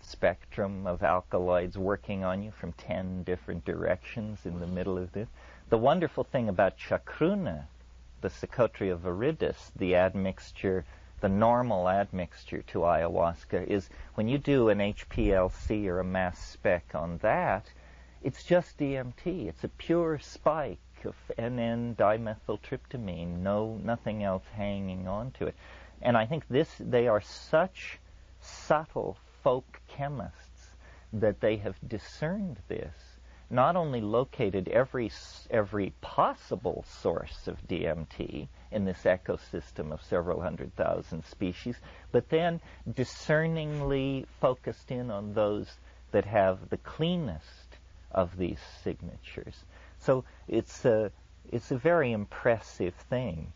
spectrum of alkaloids working on you from 10 different directions in the middle of this. The wonderful thing about chacruna, the Psychotria viridis, the admixture, the normal admixture to ayahuasca, is when you do an HPLC or a mass spec on that, it's just DMT. It's a pure spike of NN-dimethyltryptamine, nothing else hanging on to it. And I think they are such subtle folk chemists that they have discerned this, not only located every possible source of DMT in this ecosystem of several 100,000 species, but then discerningly focused in on those that have the cleanest of these signatures. So it's a very impressive thing.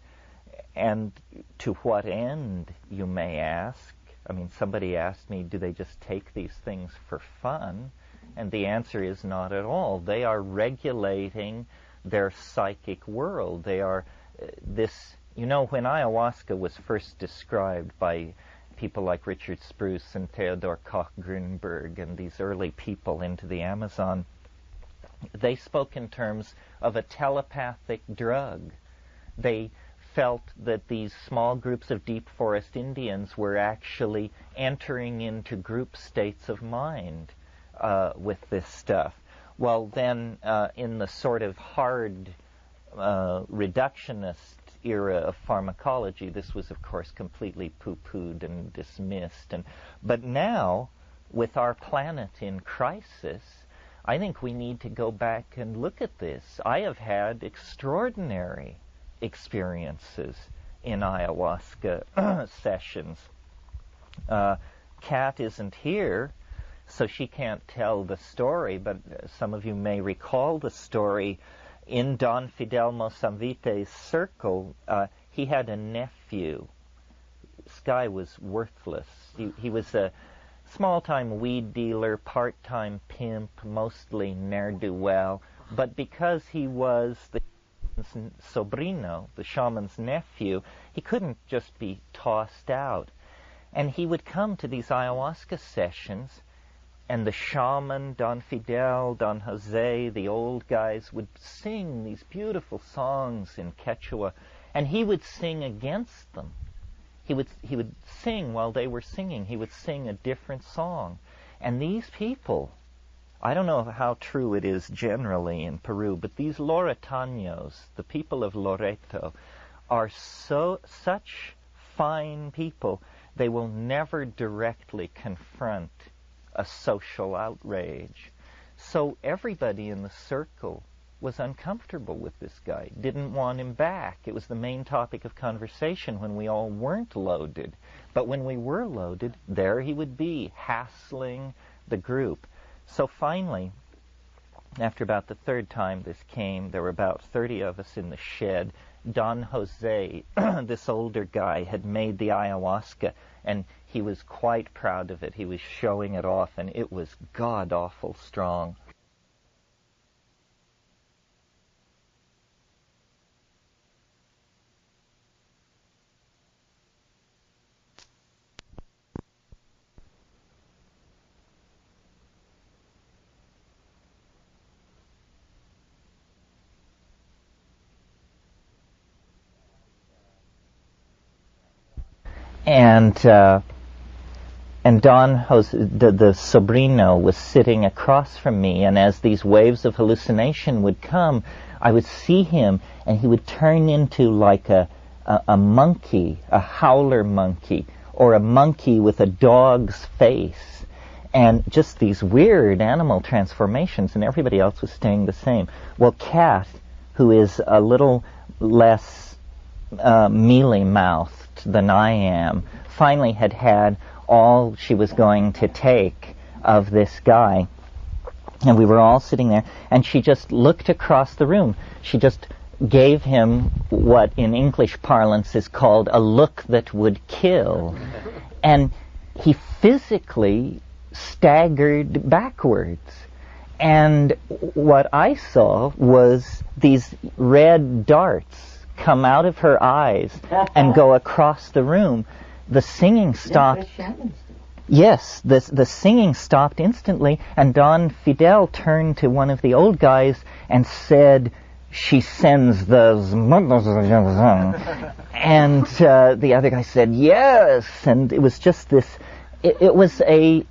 And to what end, you may ask? I mean, somebody asked me, do they just take these things for fun? And the answer is not at all. They are regulating their psychic world. They are when ayahuasca was first described by people like Richard Spruce and Theodor Koch-Grünberg and these early people into the Amazon, they spoke in terms of a telepathic drug. They felt that these small groups of deep forest Indians were actually entering into group states of mind with this stuff. Well, then, in the sort of hard reductionist era of pharmacology, this was, of course, completely poo-pooed and dismissed. But now, with our planet in crisis, I think we need to go back and look at this. I have had extraordinary experiences in ayahuasca sessions. Kat isn't here, so she can't tell the story, but some of you may recall the story. In Don Fidel Mozambique's circle, he had a nephew. This guy was worthless. He was a small-time weed dealer, part-time pimp, mostly ne'er-do-well, but because he was the sobrino, the shaman's nephew, he couldn't just be tossed out. And he would come to these ayahuasca sessions, and the shaman, Don Fidel, Don Jose, the old guys, would sing these beautiful songs in Quechua, and he would sing against them. He would sing while they were singing. He would sing a different song. And these people, I don't know how true it is generally in Peru, but these Loretanos, the people of Loreto, are such fine people, they will never directly confront a social outrage. So everybody in the circle was uncomfortable with this guy, didn't want him back. It was the main topic of conversation when we all weren't loaded. But when we were loaded, there he would be, hassling the group. So finally, after about the third time this came, there were about 30 of us in the shed. Don Jose, this older guy, had made the ayahuasca, and he was quite proud of it. He was showing it off, and it was god-awful strong. And Don Jose, the sobrino, was sitting across from me, and as these waves of hallucination would come, I would see him, and he would turn into like a monkey, a howler monkey, or a monkey with a dog's face, and just these weird animal transformations, and everybody else was staying the same. Well, Kat, who is a little less mealy-mouthed than I am, finally had all she was going to take of this guy. And we were all sitting there, and she just looked across the room. She just gave him what in English parlance is called a look that would kill. And he physically staggered backwards. And what I saw was these red darts come out of her eyes and go across the room. The singing stopped. Yes, the singing stopped instantly, and Don Fidel turned to one of the old guys and said, "She sends those..." And the other guy said, "Yes," and it was just this. It was a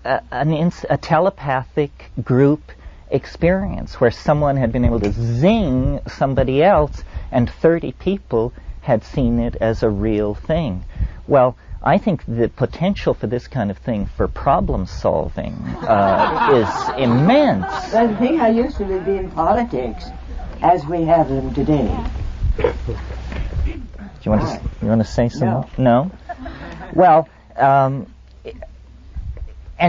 telepathic group experience where someone had been able to zing somebody else, and 30 people had seen it as a real thing. Well, I think the potential for this kind of thing for problem solving is immense. Well, the thing I used to be in politics as we have them today. Do you want to say something? No? Well, and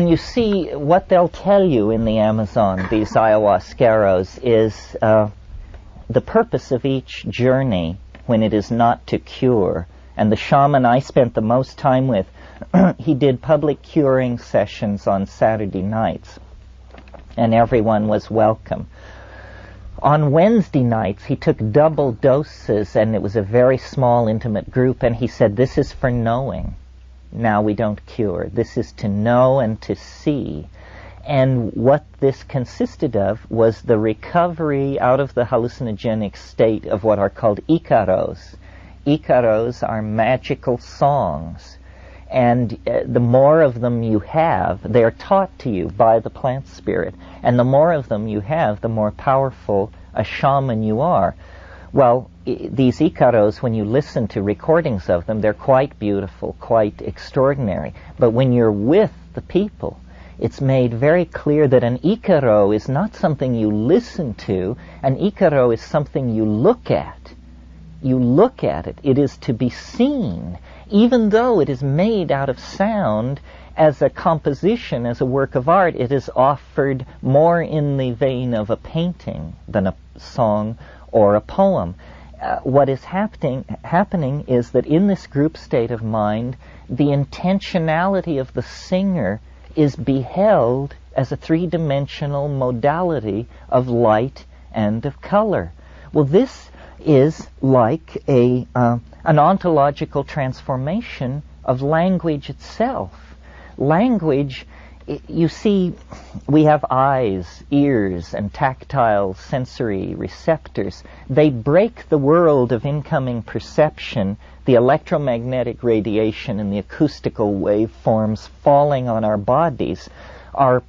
you see, what they'll tell you in the Amazon, these ayahuasqueros, is the purpose of each journey when it is not to cure. And the shaman I spent the most time with, he did public curing sessions on Saturday nights, and everyone was welcome. On Wednesday nights, he took double doses, and it was a very small, intimate group, and he said, "This is for knowing. Now we don't cure. This is to know and to see." And what this consisted of was the recovery out of the hallucinogenic state of what are called icaros. Icaros are magical songs, and the more of them you have, they are taught to you by the plant spirit, and the more of them you have, the more powerful a shaman you are. Well, these icaros, when you listen to recordings of them, they're quite beautiful, quite extraordinary. But when you're with the people, it's made very clear that an icaro is not something you listen to. An icaro is something you look at. You look at it. It is to be seen, even though it is made out of sound. As a composition, as a work of art, it is offered more in the vein of a painting than a song or a poem. What is happening is that in this group state of mind, the intentionality of the singer is beheld as a three-dimensional modality of light and of color. Well, this is like an ontological transformation of language itself. Language, you see, we have eyes, ears, and tactile sensory receptors. They break the world of incoming perception, the electromagnetic radiation and the acoustical waveforms falling on our bodies are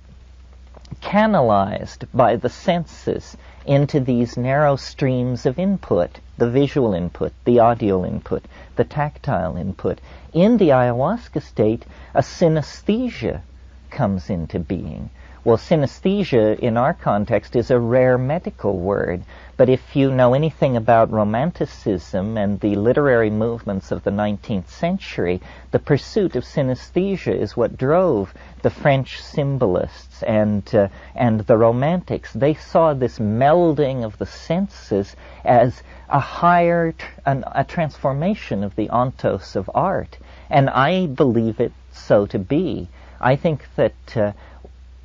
canalized by the senses into these narrow streams of input, the visual input, the audio input, the tactile input. In the ayahuasca state, a synesthesia comes into being. Well, synesthesia in our context is a rare medical word, but if you know anything about Romanticism and the literary movements of the 19th century, the pursuit of synesthesia is what drove the French symbolists and the Romantics. They saw this melding of the senses as a higher, a transformation of the ontos of art, and I believe it so to be. I think that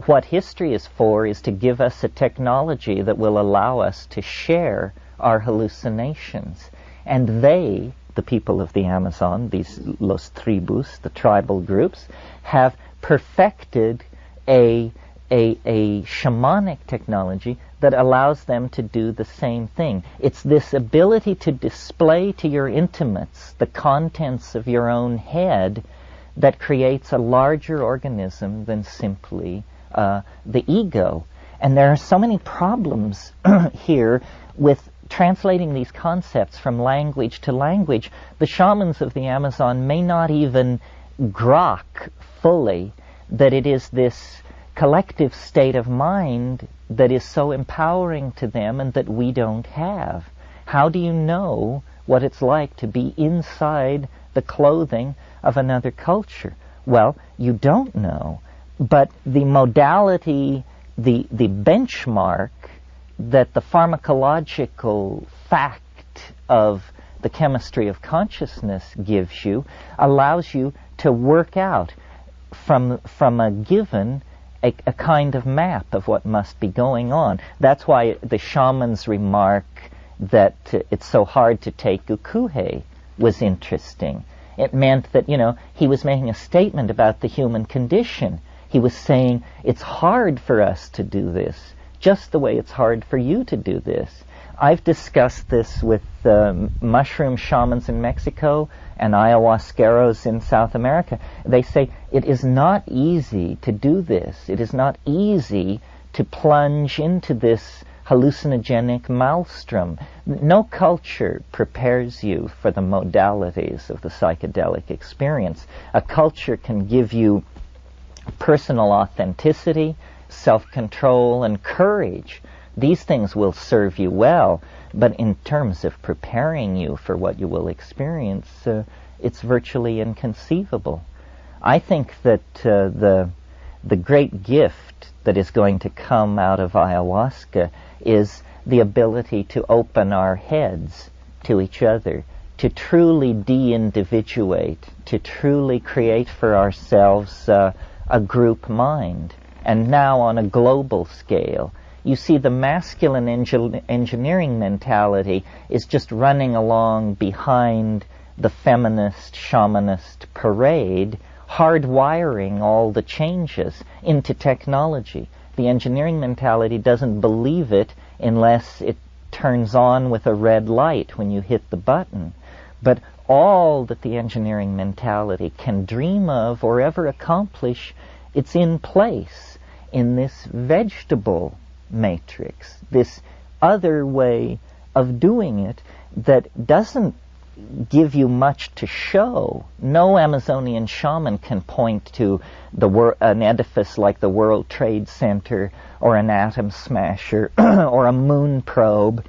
what history is for is to give us a technology that will allow us to share our hallucinations. And they, the people of the Amazon, these los tribus, the tribal groups, have perfected a shamanic technology that allows them to do the same thing. It's this ability to display to your intimates the contents of your own head that creates a larger organism than simply the ego. And there are so many problems here with translating these concepts from language to language. The shamans of the Amazon may not even grok fully that it is this collective state of mind that is so empowering to them and that we don't have. How do you know what it's like to be inside the clothing of another culture? Well, you don't know. But the modality, the benchmark that the pharmacological fact of the chemistry of consciousness gives you allows you to work out from a given a kind of map of what must be going on. That's why the shaman's remark that it's so hard to take ukuhe was interesting. It meant that, he was making a statement about the human condition. He was saying, it's hard for us to do this, just the way it's hard for you to do this. I've discussed this with mushroom shamans in Mexico and ayahuasqueros in South America. They say it is not easy to do this. It is not easy to plunge into this hallucinogenic maelstrom. No culture prepares you for the modalities of the psychedelic experience. A culture can give you personal authenticity, self-control, and courage. These things will serve you well, but in terms of preparing you for what you will experience, it's virtually inconceivable. I think that the great gift that is going to come out of ayahuasca is the ability to open our heads to each other, to truly de-individuate, to truly create for ourselves a group mind, and now on a global scale. You see, the masculine engineering mentality is just running along behind the feminist, shamanist parade, hardwiring all the changes into technology. The engineering mentality doesn't believe it unless it turns on with a red light when you hit the button. But all that the engineering mentality can dream of or ever accomplish, it's in place in this vegetable matrix, this other way of doing it that doesn't give you much to show. No Amazonian shaman can point to an edifice like the World Trade Center or an atom smasher or a moon probe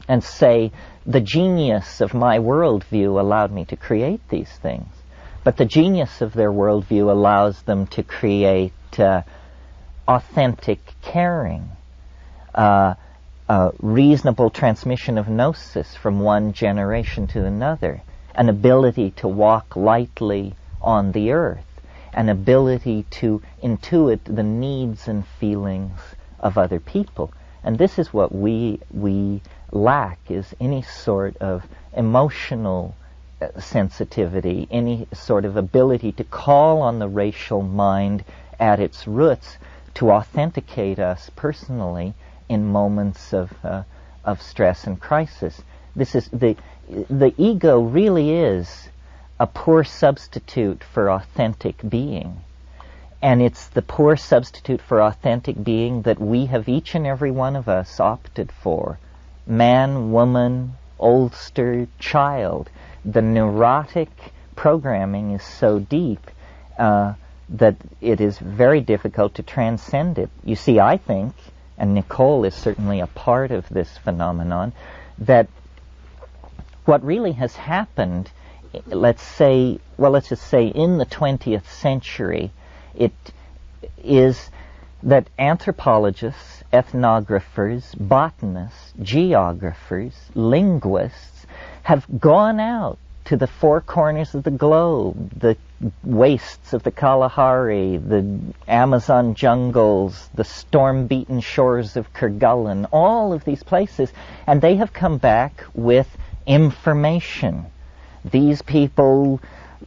and say, the genius of my worldview allowed me to create these things. But the genius of their worldview allows them to create authentic caring, reasonable transmission of gnosis from one generation to another, an ability to walk lightly on the earth, an ability to intuit the needs and feelings of other people. And this is what we lack, is any sort of emotional sensitivity, any sort of ability to call on the racial mind at its roots to authenticate us personally in moments of stress and crisis. This is the ego really is a poor substitute for authentic being. And it's the poor substitute for authentic being that we have, each and every one of us, opted for. Man, woman, oldster, child. The neurotic programming is so deep that it is very difficult to transcend it. You see, I think, and Nicole is certainly a part of this phenomenon, that what really has happened, let's just say in the 20th century, it is that anthropologists, ethnographers, botanists, geographers, linguists have gone out to the four corners of the globe, the wastes of the Kalahari, the Amazon jungles, the storm-beaten shores of Kerguelen, all of these places, and they have come back with information. These people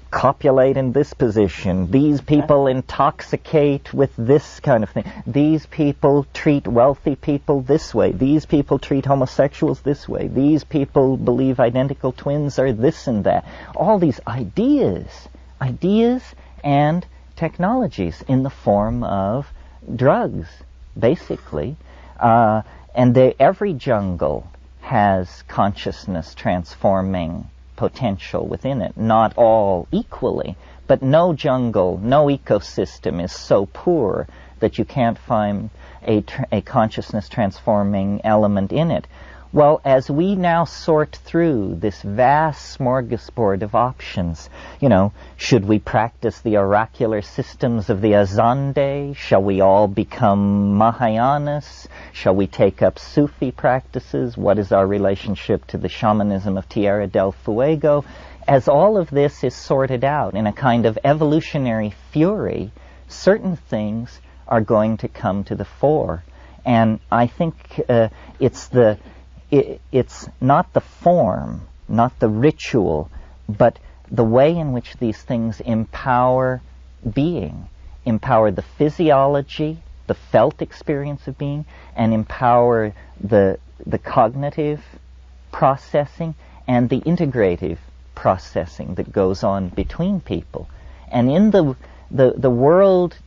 copulate in this position. These people intoxicate with this kind of thing. These people treat wealthy people this way. These people treat homosexuals this way. These people believe identical twins are this and that. All these ideas and technologies in the form of drugs, basically. And every jungle has consciousness transforming potential within it. Not all equally, but no jungle, no ecosystem is so poor that you can't find a consciousness transforming element in it. Well, as we now sort through this vast smorgasbord of options, should we practice the oracular systems of the Azande? Shall we all become Mahayanas? Shall we take up Sufi practices? What is our relationship to the shamanism of Tierra del Fuego? As all of this is sorted out in a kind of evolutionary fury, certain things are going to come to the fore. And I think it's not the form, not the ritual, but the way in which these things empower being, empower the physiology, the felt experience of being, and empower the cognitive processing and the integrative processing that goes on between people. And in the world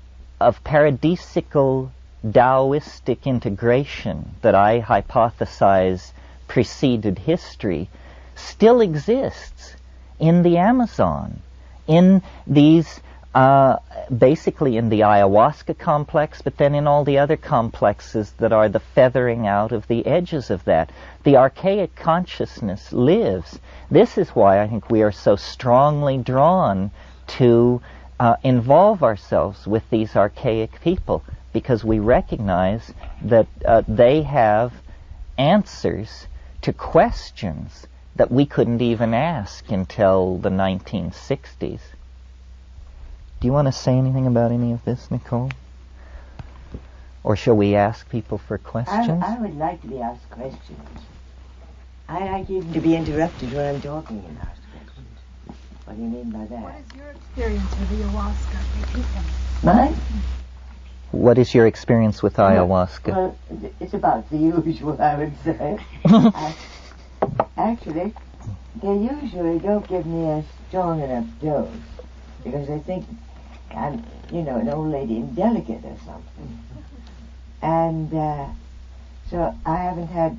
of paradisical Taoistic integration that I hypothesize preceded history still exists in the Amazon, in these basically in the ayahuasca complex, but then in all the other complexes that are the feathering out of the edges of that. The archaic consciousness lives. This is why I think we are so strongly drawn to involve ourselves with these archaic people, because we recognize that they have answers to questions that we couldn't even ask until the 1960s. Do you want to say anything about any of this, Nicole? Or shall we ask people for questions? I would like to be asked questions. I like even to be interrupted when I'm talking and asked questions. What do you mean by that? What is your experience with ayahuasca? Mine? What is your experience with ayahuasca? Well, it's about the usual, I would say. Actually, they usually don't give me a strong enough dose, because they think I'm, an old lady indelicate or something. And so I haven't had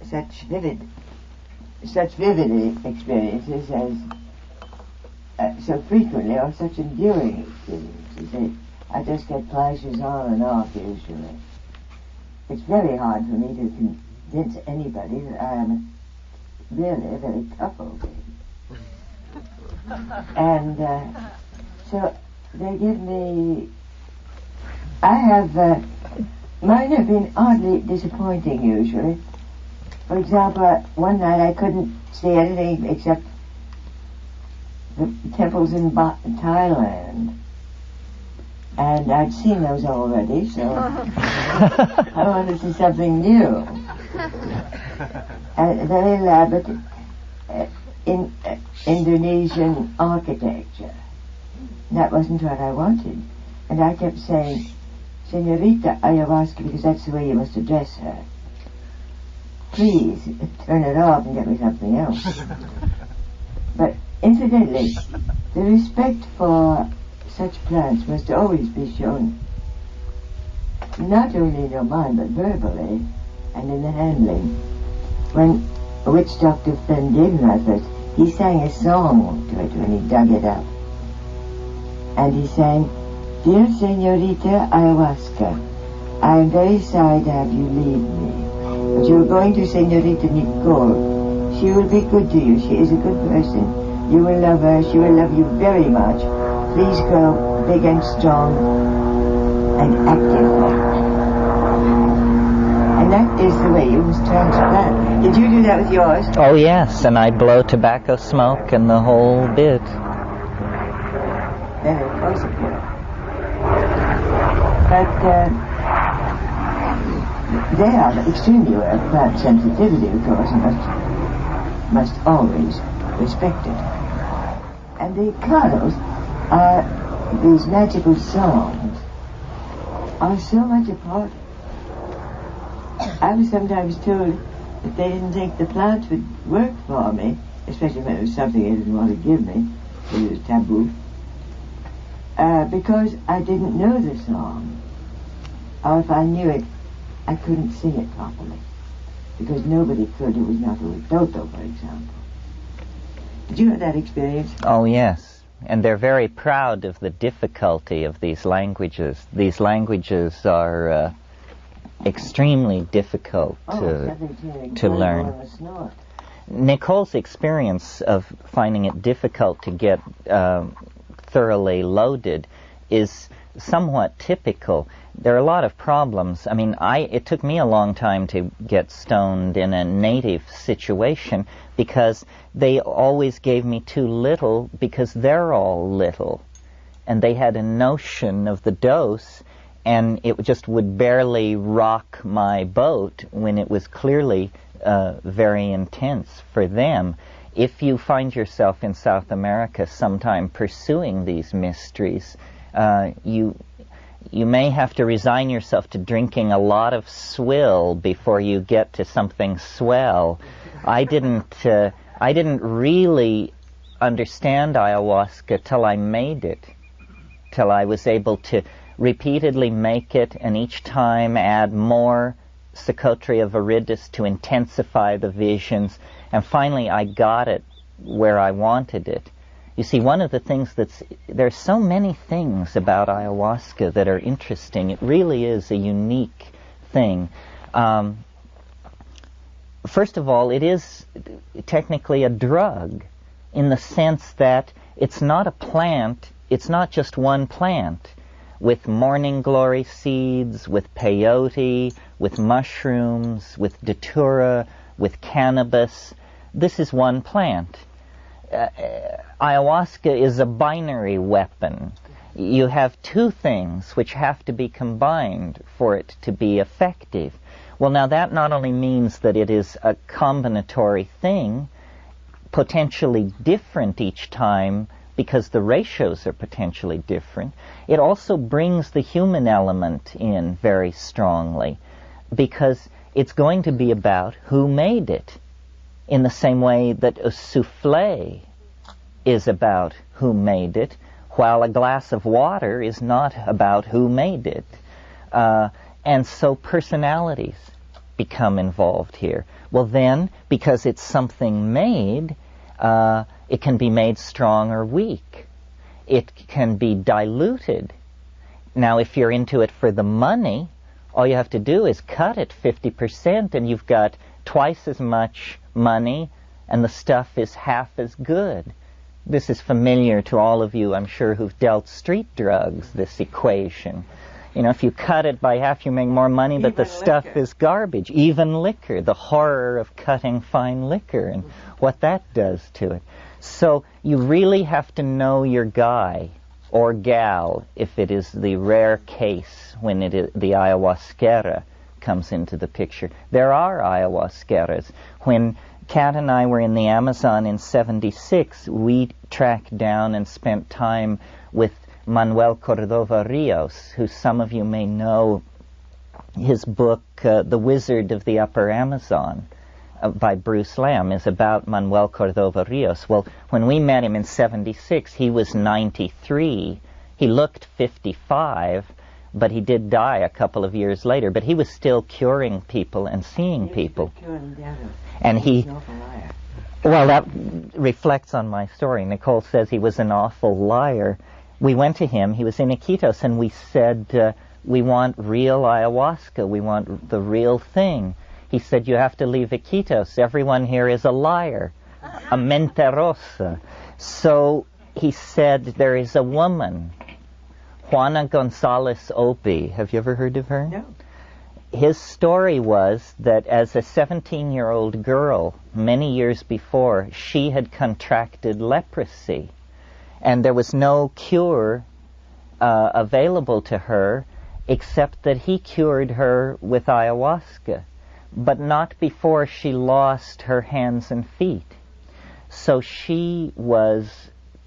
such vivid experiences as so frequently, or such enduring experiences. I just get flashes on and off usually. It's very hard for me to convince anybody that I am really a very tough old lady. And so they give me, mine have been oddly disappointing usually. For example, one night I couldn't see anything except the temples in Thailand. And I'd seen those already, so I wanted to see something new. Very elaborate Indonesian architecture. That wasn't what I wanted. And I kept saying, Senorita Ayahuasca, because that's the way you must address her. Please, turn it off and get me something else. But incidentally, the respect for such plants must always be shown, not only in your mind, but verbally and in the handling. When a witch doctor friend gave me my first, he sang a song to it when he dug it up. And he sang, Dear Senorita Ayahuasca, I am very sorry to have you leave me, but you are going to Senorita Nicole. She will be good to you. She is a good person. You will love her. She will love you very much. Please grow big and strong and active. And that is the way you must transplant. Did you do that with yours? Oh yes, and I blow tobacco smoke and the whole bit. Very close of you. But they are extremely aware of plant sensitivity, of course, and must always respect it. And the kalos, these magical songs, are so much a part. I was sometimes told that they didn't think the plants would work for me, especially when it was something they didn't want to give me, it was taboo, because I didn't know the song. Or if I knew it, I couldn't sing it properly, because nobody could who was not a Toto, for example. Did you have that experience? Oh yes. And they're very proud of the difficulty of these languages. These languages are extremely difficult to learn. Nicole's experience of finding it difficult to get thoroughly loaded is somewhat typical. There are a lot of problems. I mean, it took me a long time to get stoned in a native situation, because they always gave me too little, because they're all little. And they had a notion of the dose, and it just would barely rock my boat when it was clearly very intense for them. if you find yourself in South America sometime pursuing these mysteries, you may have to resign yourself to drinking a lot of swill before you get to something swell. I didn't really understand ayahuasca till I made it, till I was able to repeatedly make it and each time add more Secotria viridis to intensify the visions, and finally I got it where I wanted it. You see, one of the things there's so many things about ayahuasca that are interesting. It really is a unique thing. First of all, it is technically a drug in the sense that it's not a plant, it's not just one plant. With morning glory seeds, with peyote, with mushrooms, with datura, with cannabis. This is one plant. Ayahuasca is a binary weapon. You have two things which have to be combined for it to be effective. Well, now that not only means that it is a combinatory thing, potentially different each time, because the ratios are potentially different, it also brings the human element in very strongly, because it's going to be about who made it, in the same way that a souffle is about who made it, while a glass of water is not about who made it. And so personalities become involved here. Well then, because it's something made, it can be made strong or weak. It can be diluted. Now, if you're into it for the money, all you have to do is cut it 50% and you've got twice as much money and the stuff is half as good. This is familiar to all of you, I'm sure, who've dealt street drugs, this equation. You know, if you cut it by half, you make more money, but the stuff is garbage. Even liquor, the horror of cutting fine liquor and what that does to it. So you really have to know your guy or gal if it is the rare case when it is the ayahuasquera comes into the picture. There are ayahuasqueras. When Kat and I were in the Amazon in '76, we tracked down and spent time with Manuel Cordova Rios, who some of you may know his book, The Wizard of the Upper Amazon, by Bruce Lamb, is about Manuel Cordova Rios. Well, when we met him in '76, he was 93. He looked 55, but he did die a couple of years later. But he was still curing people and seeing people. And well, that reflects on my story. Nicole says he was an awful liar. We went to him, he was in Iquitos, and we said, we want real ayahuasca, we want the real thing. He said, you have to leave Iquitos, everyone here is a liar, a mentirosa. So he said, there is a woman, Juana Gonzalez Opie. Have you ever heard of her? No. His story was that as a 17-year-old girl, many years before, she had contracted leprosy. And there was no cure available to her except that he cured her with ayahuasca, but not before she lost her hands and feet. So she was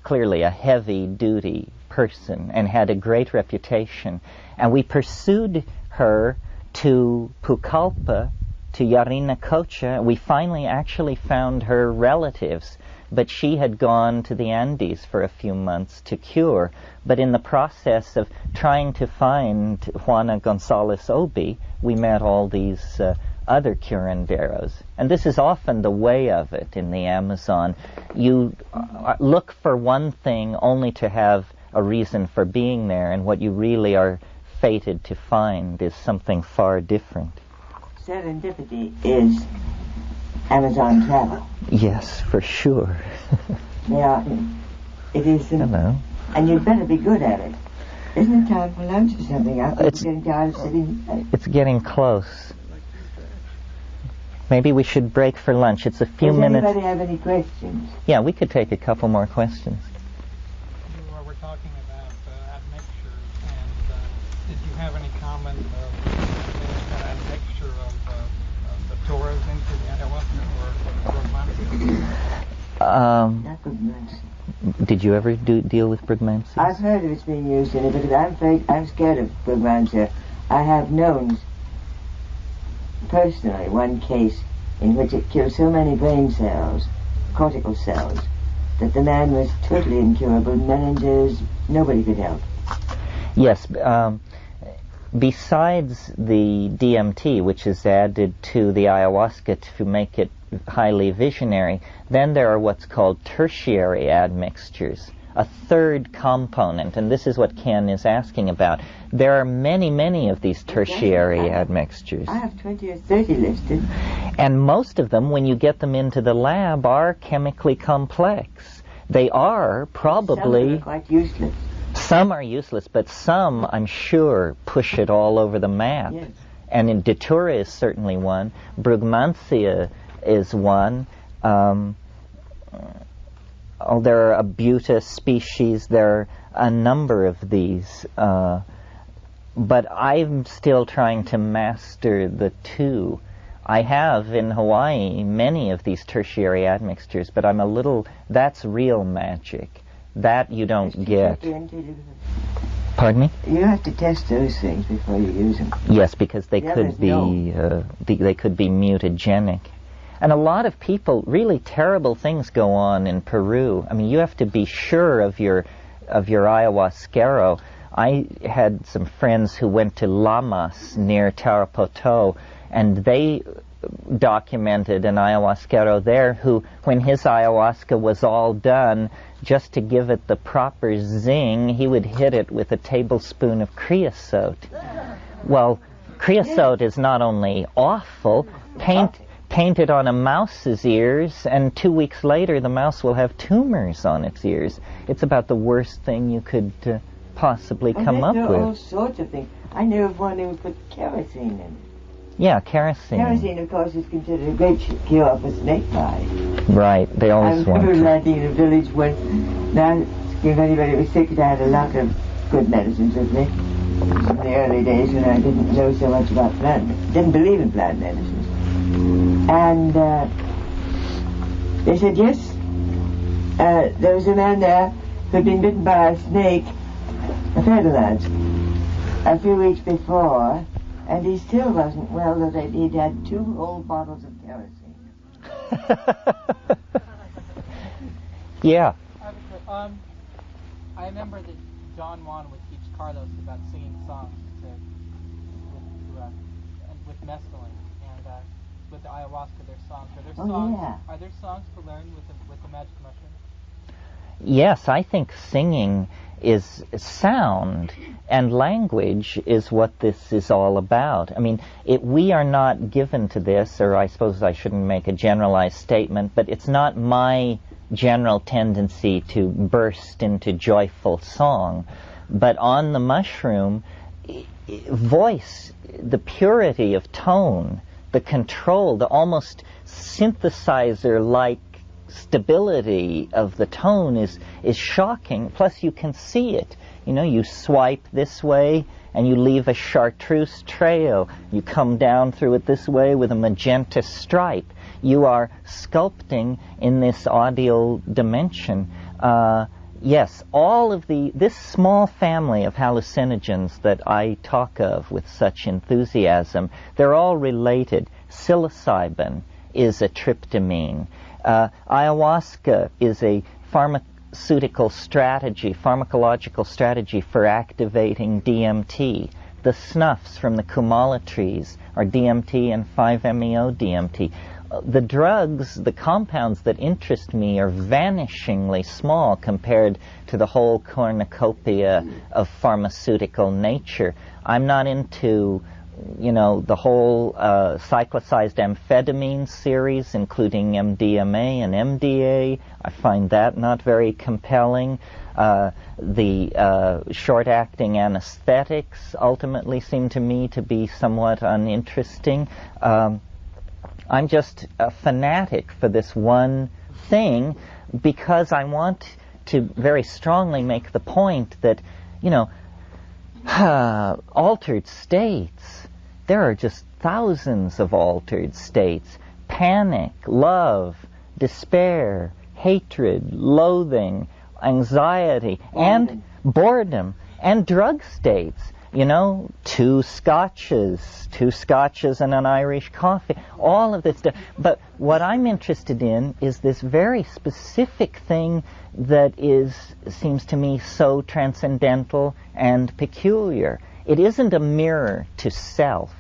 clearly a heavy-duty person and had a great reputation. And we pursued her to Pucallpa, to Yarinacocha. We finally actually found her relatives, but she had gone to the Andes for a few months to cure. But in the process of trying to find Juana Gonzalez Obi, we met all these other curanderos. And this is often the way of it in the Amazon. You look for one thing only to have a reason for being there, and what you really are fated to find is something far different. Serendipity is Amazon travel. Yes, for sure. Yeah, it is. Hello. And you'd better be good at it. Isn't it time for lunch or something? I'm getting tired of sitting. It's getting close. Maybe we should break for lunch. It's a few minutes. Does anybody have any questions? Yeah, we could take a couple more questions. You were talking about admixtures, and did you have any comment of admixture of the Torahs into the ayahuasca or Not Brugmansia. Did you ever deal with Brugmansia? I've heard of it's being used in it because I'm scared of Brugmansia. I have known personally one case in which it killed so many brain cells, cortical cells, that the man was totally incurable, meninges, nobody could help. Yes. Besides the DMT, which is added to the ayahuasca to make it highly visionary, then there are what's called tertiary admixtures, a third component, and this is what Ken is asking about. There are many, many of these tertiary admixtures. I have 20 or 30 listed. And most of them, when you get them into the lab, are chemically complex. They are probably... Some are quite useless. Some are useless, but some, I'm sure, push it all over the map. Yes. And Datura is certainly one. Brugmansia is one. There are Abuta species. There are a number of these. But I'm still trying to master the two. I have, in Hawaii, many of these tertiary admixtures, but I'm a little... That's real magic. That you don't get. Pardon me? You have to test those things before you use them. Yes, because they could be they could be mutagenic, and a lot of people, really terrible things go on in Peru. I mean, you have to be sure of your ayahuasquero. I had some friends who went to Lamas near Tarapoto, and they documented an ayahuasquero there who, when his ayahuasca was all done, just to give it the proper zing, he would hit it with a tablespoon of creosote. Well, creosote is not only awful, paint it on a mouse's ears, and 2 weeks later the mouse will have tumors on its ears. It's about the worst thing you could possibly come up with. There are all sorts of things. I knew of one who put kerosene in it. Yeah, kerosene. Kerosene, of course, is considered a great cure for snake bite. Right, they always want I remember to. landing in a village when, now, if anybody was sick, I had a lot of good medicines with me. In the early days when I didn't know so much about didn't believe in plant medicines. And they said, yes, there was a man there who had been bitten by a snake, a feather lance, a few weeks before, and he still wasn't well, though he'd had 2 whole bottles of kerosene. Yeah. I remember that Don Juan would teach Carlos about singing songs with mescaline, and with the ayahuasca, there's songs. Are there songs? Yeah. Are there songs to learn with the magic mushroom? Yes, I think singing is sound, and language is what this is all about. I mean, we are not given to this, or I suppose I shouldn't make a generalized statement, but it's not my general tendency to burst into joyful song. But on the mushroom, voice, the purity of tone, the control, the almost synthesizer-like stability of the tone is shocking. Plus you can see it. You know, you swipe this way and you leave a chartreuse trail. You come down through it this way with a magenta stripe. You are sculpting in this audio dimension. Yes, all of this small family of hallucinogens that I talk of with such enthusiasm, they're all related. Psilocybin is a tryptamine. Ayahuasca is a pharmacological strategy for activating DMT. The snuffs from the Kumala trees are DMT and 5-MeO-DMT. The drugs, the compounds that interest me are vanishingly small compared to the whole cornucopia of pharmaceutical nature. I'm not into the whole cyclicized amphetamine series, including MDMA and MDA. I find that not very compelling. The short-acting anesthetics ultimately seem to me to be somewhat uninteresting. I'm just a fanatic for this one thing because I want to very strongly make the point that, altered states. There are just thousands of altered states. Panic, love, despair, hatred, loathing, anxiety, and boredom, and drug states. You know, two scotches and an Irish coffee, all of this stuff. But what I'm interested in is this very specific thing that seems to me so transcendental and peculiar. It isn't a mirror to self.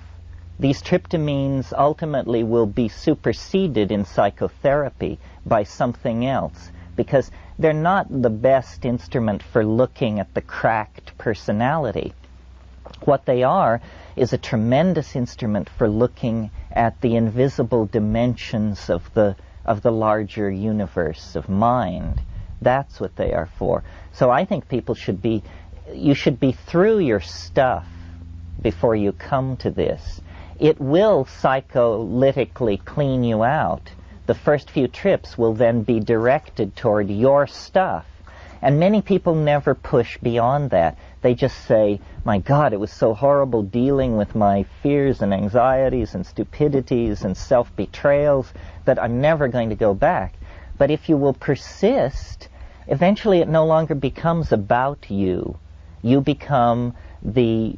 These tryptamines ultimately will be superseded in psychotherapy by something else, because they're not the best instrument for looking at the cracked personality. What they are is a tremendous instrument for looking at the invisible dimensions of the larger universe of mind. That's what they are for. So I think you should be through your stuff before you come to this. It will psycholytically clean you out. The first few trips will then be directed toward your stuff. And many people never push beyond that. They just say, my God, it was so horrible dealing with my fears and anxieties and stupidities and self-betrayals that I'm never going to go back. But if you will persist, eventually it no longer becomes about you. You become the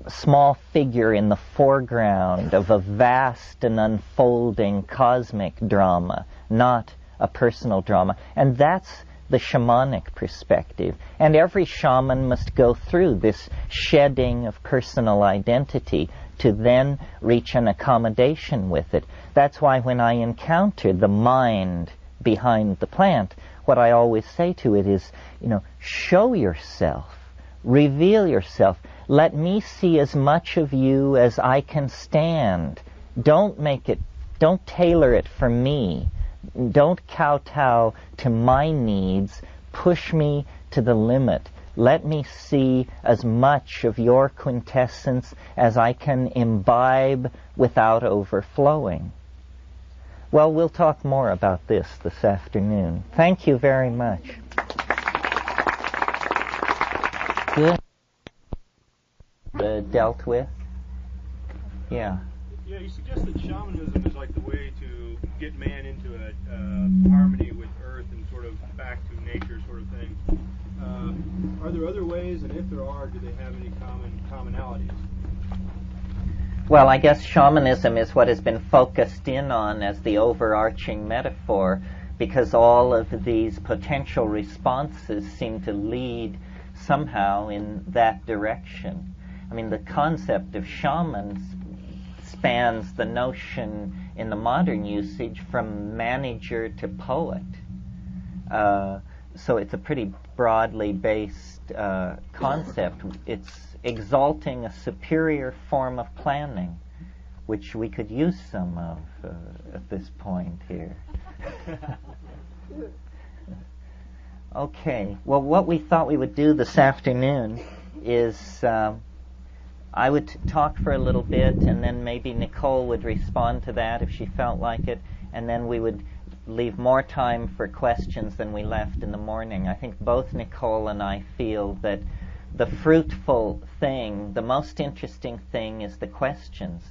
small figure in the foreground of a vast and unfolding cosmic drama, not a personal drama. And that's the shamanic perspective. And every shaman must go through this shedding of personal identity to then reach an accommodation with it. That's why when I encounter the mind behind the plant, what I always say to it is, show yourself, reveal yourself. Let me see as much of you as I can stand. Don't tailor it for me. Don't kowtow to my needs. Push me to the limit. Let me see as much of your quintessence as I can imbibe without overflowing. Well, we'll talk more about this afternoon. Thank you very much. Good. Dealt with? Yeah. Yeah, you suggest that shamanism is like the way to get man into a harmony with earth and sort of back to nature sort of thing. Are there other ways, and if there are, do they have any commonalities? Well, I guess shamanism is what has been focused in on as the overarching metaphor, because all of these potential responses seem to lead somehow in that direction. I mean, the concept of shamans spans the notion in the modern usage from manager to poet. So it's a pretty broadly based concept. It's exalting a superior form of planning, which we could use some of at this point here. Okay, well, what we thought we would do this afternoon is I would talk for a little bit, and then maybe Nicole would respond to that if she felt like it, and then we would leave more time for questions than we left in the morning. I think both Nicole and I feel that the fruitful thing, the most interesting thing, is the questions,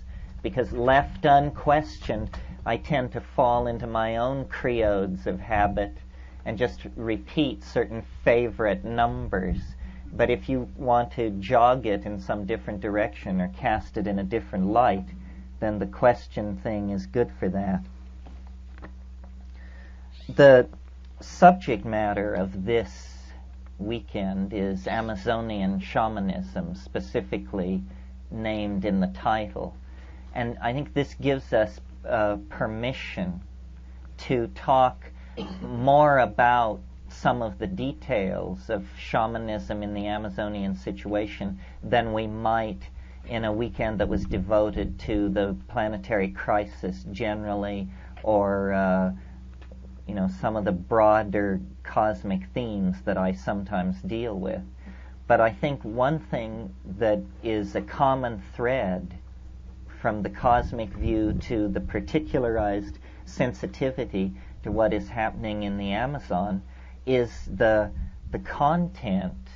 because left unquestioned, I tend to fall into my own creodes of habit and just repeat certain favorite numbers. But if you want to jog it in some different direction or cast it in a different light, then the question thing is good for that. The subject matter of this weekend is Amazonian shamanism, specifically named in the title. And I think this gives us permission to talk more about some of the details of shamanism in the Amazonian situation than we might in a weekend that was devoted to the planetary crisis generally, or some of the broader cosmic themes that I sometimes deal with. But I think one thing that is a common thread from the cosmic view to the particularized sensitivity to what is happening in the Amazon is the content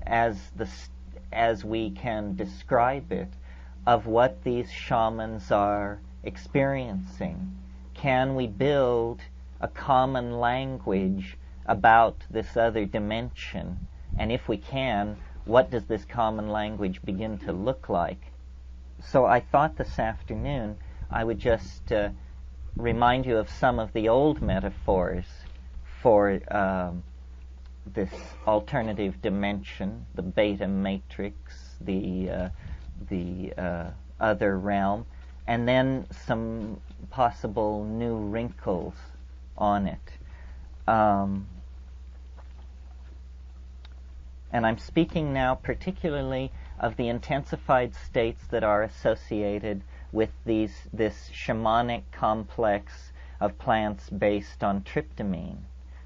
as we can describe it of what these shamans are experiencing. Can we build a common language about this other dimension? And if we can, what does this common language begin to look like? So I thought this afternoon I would just remind you of some of the old metaphors for this alternative dimension, the beta matrix, the other realm, and then some possible new wrinkles on it. And I'm speaking now particularly of the intensified states that are associated with this shamanic complex of plants based on tryptamine.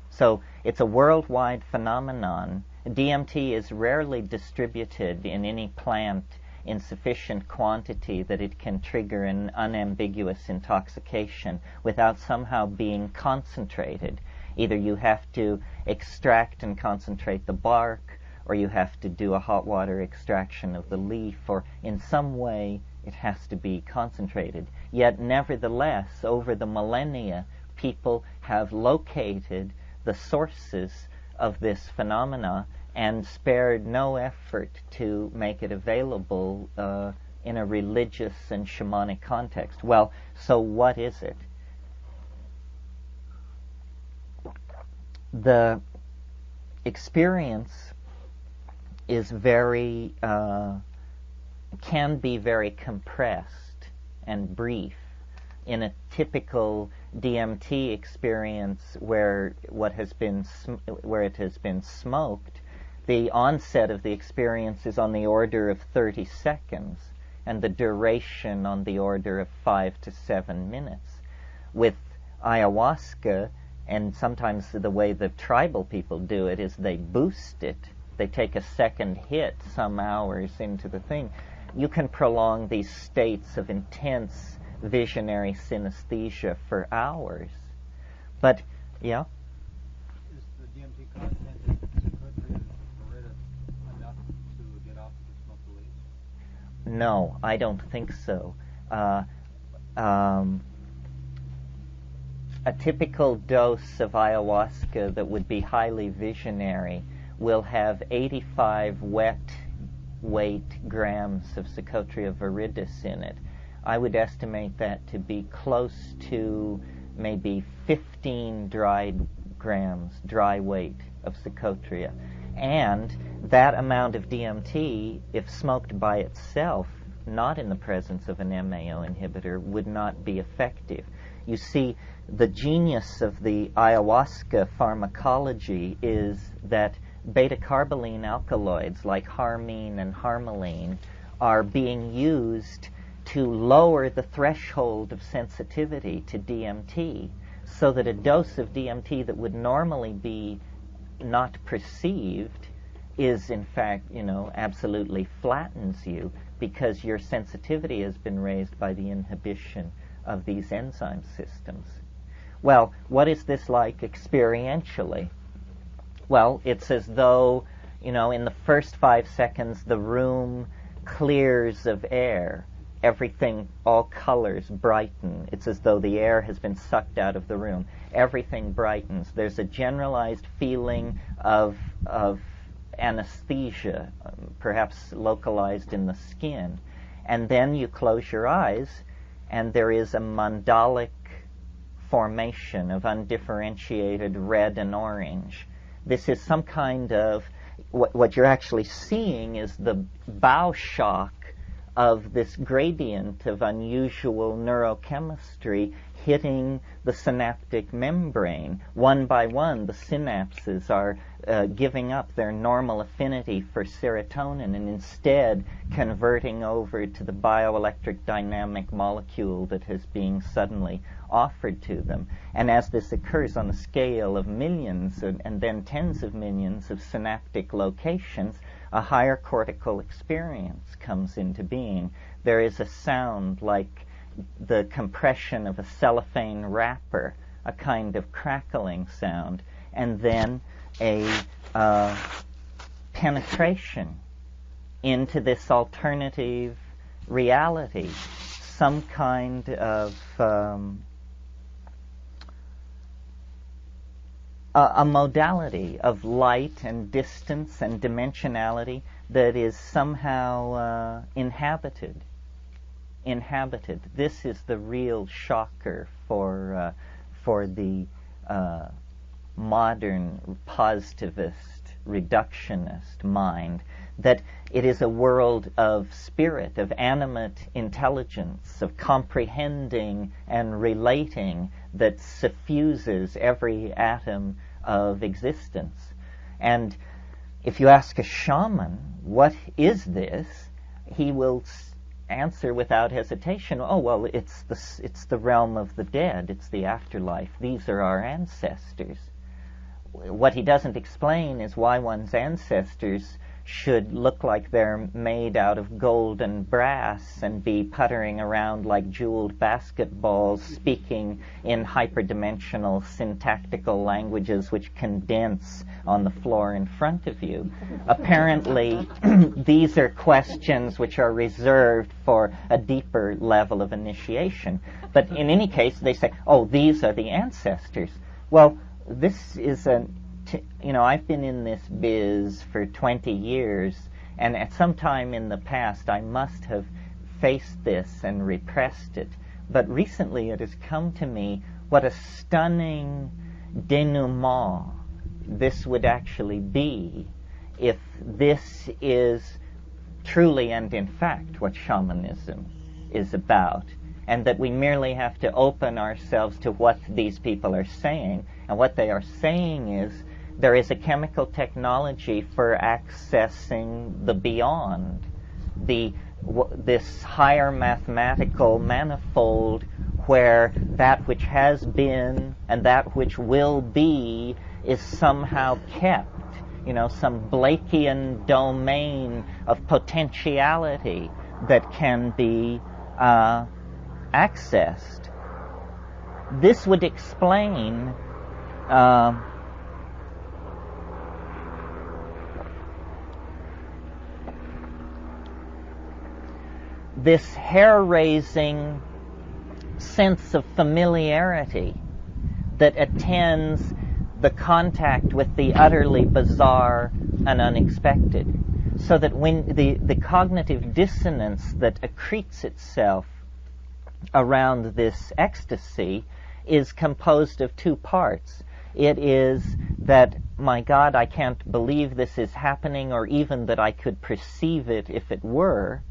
So it's a worldwide phenomenon. DMT is rarely distributed in any plant in sufficient quantity that it can trigger an unambiguous intoxication without somehow being concentrated. Either you have to extract and concentrate the bark, or you have to do a hot water extraction of the leaf, or in some way it has to be concentrated. Yet nevertheless, over the millennia, people have located the sources of this phenomena and spared no effort to make it available in a religious and shamanic context. Well, so what is it? The experience is can be very compressed and brief. In a typical DMT experience where it has been smoked, the onset of the experience is on the order of 30 seconds, and the duration on the order of 5 to 7 minutes. With ayahuasca, and sometimes the way the tribal people do it is they boost it. They take a second hit some hours into the thing. You can prolong these states of intense visionary synesthesia for hours. But, yeah? Is the DMT content in psychotropium enough to get off the smoke the leaves? No, I don't think so. A typical dose of ayahuasca that would be highly visionary will have 85 wet weight grams of Psychotria viridis in it. I would estimate that to be close to maybe 15 dried grams, dry weight of Psychotria. And that amount of DMT, if smoked by itself, not in the presence of an MAO inhibitor, would not be effective. You see, the genius of the ayahuasca pharmacology is that beta-carboline alkaloids like harmine and harmaline are being used to lower the threshold of sensitivity to DMT, so that a dose of DMT that would normally be not perceived is in fact, absolutely flattens you, because your sensitivity has been raised by the inhibition of these enzyme systems. Well, what is this like experientially? Well, it's as though, in the first 5 seconds, the room clears of air. Everything, all colors brighten. It's as though the air has been sucked out of the room. Everything brightens. There's a generalized feeling of anesthesia, perhaps localized in the skin. And then you close your eyes, and there is a mandalic formation of undifferentiated red and orange. This is some kind of, what you're actually seeing is the bow shock of this gradient of unusual neurochemistry hitting the synaptic membrane. One by one, the synapses are giving up their normal affinity for serotonin and instead converting over to the bioelectric dynamic molecule that is being suddenly offered to them. And as this occurs on a scale of millions and then tens of millions of synaptic locations, a higher cortical experience comes into being. There is a sound like the compression of a cellophane wrapper, a kind of crackling sound, and then a penetration into this alternative reality, some kind of a modality of light and distance and dimensionality that is somehow inhabited. This is the real shocker for the modern positivist, reductionist mind, that it is a world of spirit, of animate intelligence, of comprehending and relating that suffuses every atom of existence. And if you ask a shaman, what is this? He will answer without hesitation, oh, well, it's the realm of the dead, it's the afterlife, these are our ancestors. What he doesn't explain is why one's ancestors should look like they're made out of gold and brass and be puttering around like jeweled basketballs, speaking in hyperdimensional syntactical languages which condense on the floor in front of you. Apparently, these are questions which are reserved for a deeper level of initiation. But in any case, they say, oh, these are the ancestors. Well, this is I've been in this biz for 20 years, and at some time in the past I must have faced this and repressed it. But recently it has come to me what a stunning denouement this would actually be if this is truly and in fact what shamanism is about, and that we merely have to open ourselves to what these people are saying. And what they are saying is there is a chemical technology for accessing the beyond, this higher mathematical manifold where that which has been and that which will be is somehow kept, some Blakean domain of potentiality that can be accessed. This would explain this hair-raising sense of familiarity that attends the contact with the utterly bizarre and unexpected, so that when the cognitive dissonance that accretes itself around this ecstasy is composed of two parts. It is that, my God, I can't believe this is happening, or even that I could perceive it if it were.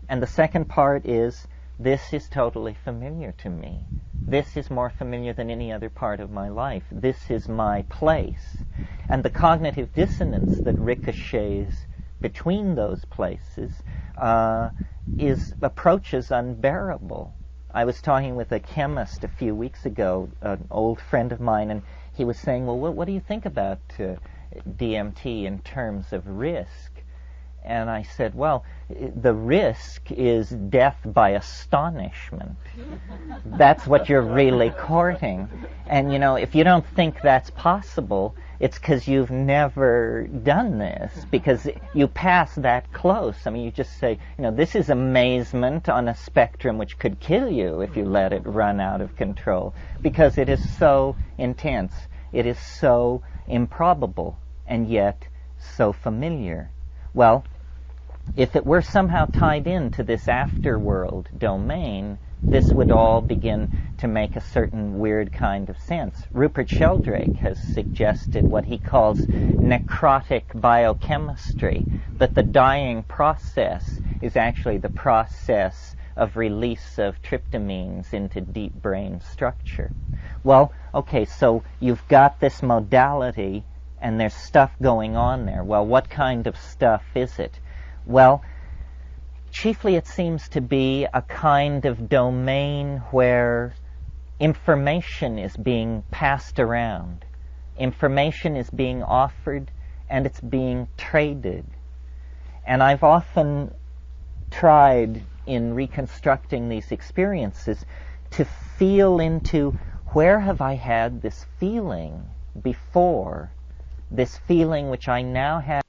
And the second part is, this is totally familiar to me. This is more familiar than any other part of my life. This is my place. And the cognitive dissonance that ricochets between those places approaches unbearable. I was talking with a chemist a few weeks ago, an old friend of mine, and he was saying, well, what do you think about DMT in terms of risk? And I said, well, the risk is death by astonishment. That's what you're really courting. And, if you don't think that's possible, it's because you've never done this, because you pass that close. I mean, you just say, this is amazement on a spectrum which could kill you if you let it run out of control, because it is so intense. It is so improbable, and yet so familiar. Well, if it were somehow tied into this afterworld domain, this would all begin to make a certain weird kind of sense. Rupert Sheldrake has suggested what he calls necrotic biochemistry, that the dying process is actually the process of release of tryptamines into deep brain structure. Well, okay, so you've got this modality, and there's stuff going on there. Well, what kind of stuff is it? Well, chiefly it seems to be a kind of domain where information is being passed around. Information is being offered, and it's being traded. And I've often tried in reconstructing these experiences to feel into, where have I had this feeling before? This feeling which I now have